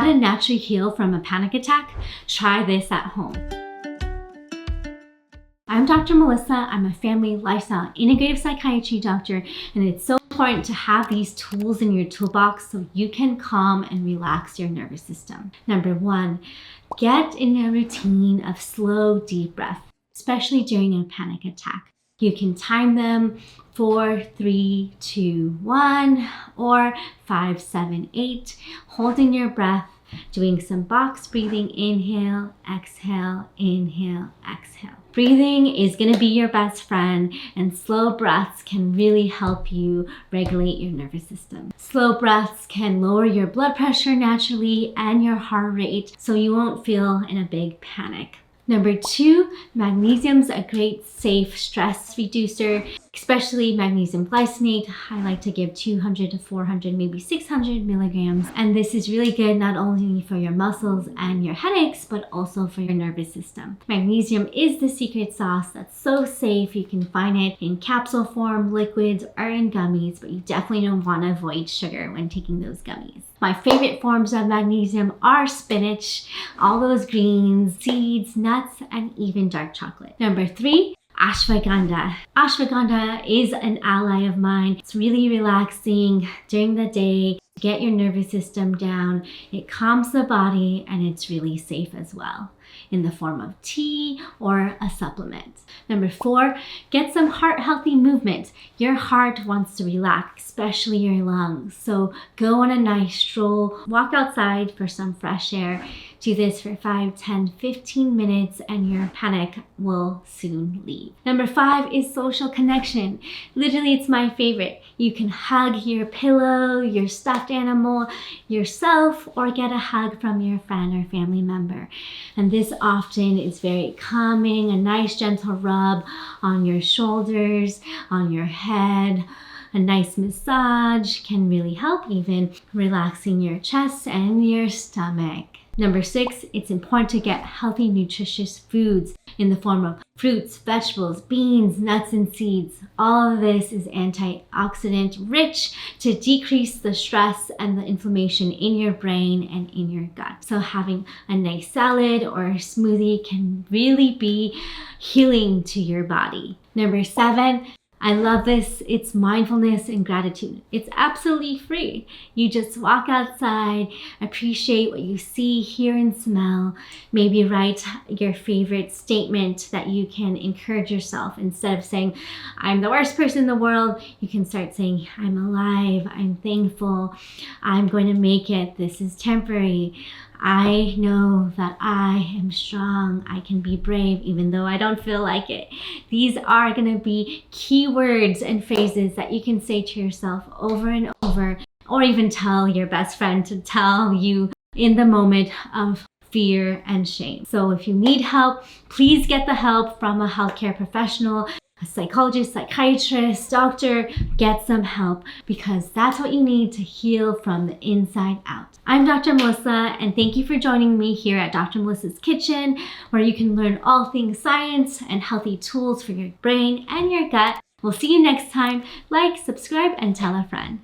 to naturally heal from a panic attack? Try this at home. I'm Dr. Melissa. I'm a family, lifestyle, integrative psychiatry doctor, and it's so important to have these tools in your toolbox so you can calm and relax your nervous system. Number 1, get in a routine of slow, deep breath, especially during a panic attack. You can time them 4, 3, 2, 1, or 5, 7, 8, holding your breath, doing some box breathing, inhale, exhale, inhale, exhale. Breathing is going to be your best friend, and slow breaths can really help you regulate your nervous system. Slow breaths can lower your blood pressure naturally and your heart rate, so you won't feel in a big panic. Number 2, magnesium's a great safe stress reducer, especially magnesium glycinate. I like to give 200 to 400, maybe 600 milligrams. And this is really good not only for your muscles and your headaches, but also for your nervous system. Magnesium is the secret sauce that's so safe. You can find it in capsule form, liquids, or in gummies, but you definitely don't want to avoid sugar when taking those gummies. My favorite forms of magnesium are spinach, all those greens, seeds, nuts, and even dark chocolate. Number 3, Ashwagandha. Ashwagandha is an ally of mine. It's really relaxing during the day. Get your nervous system down. It calms the body, and it's really safe as well in the form of tea or a supplement. Number 4, get some heart healthy movement. Your heart wants to relax, especially your lungs. So go on a nice stroll, walk outside for some fresh air. Do this for 5, 10, 15 minutes and your panic will soon leave. Number 5 is social connection. Literally, it's my favorite. You can hug your pillow, your stuffed animal, yourself, or get a hug from your friend or family member. And this often is very calming, a nice gentle rub on your shoulders, on your head. A nice massage can really help, even relaxing your chest and your stomach. Number 6, it's important to get healthy, nutritious foods in the form of fruits, vegetables, beans, nuts, and seeds. All of this is antioxidant rich to decrease the stress and the inflammation in your brain and in your gut. So having a nice salad or a smoothie can really be healing to your body. Number 7, I love this. It's mindfulness and gratitude. It's absolutely free. You just walk outside, appreciate what you see, hear, and smell. Maybe write your favorite statement that you can encourage yourself. Instead of saying, I'm the worst person in the world, you can start saying, I'm alive, I'm thankful, I'm going to make it, this is temporary. I know that I am strong. I can be brave even though I don't feel like it. These are going to be key words and phrases that you can say to yourself over and over, or even tell your best friend to tell you in the moment of fear and shame. So if you need help, please get the help from a healthcare professional, a psychologist, psychiatrist, doctor. Get some help, because that's what you need to heal from the inside out. I'm Dr. Melissa, and thank you for joining me here at Dr. Melissa's Kitchen, where you can learn all things science and healthy tools for your brain and your gut. We'll see you next time. Like, subscribe, and tell a friend.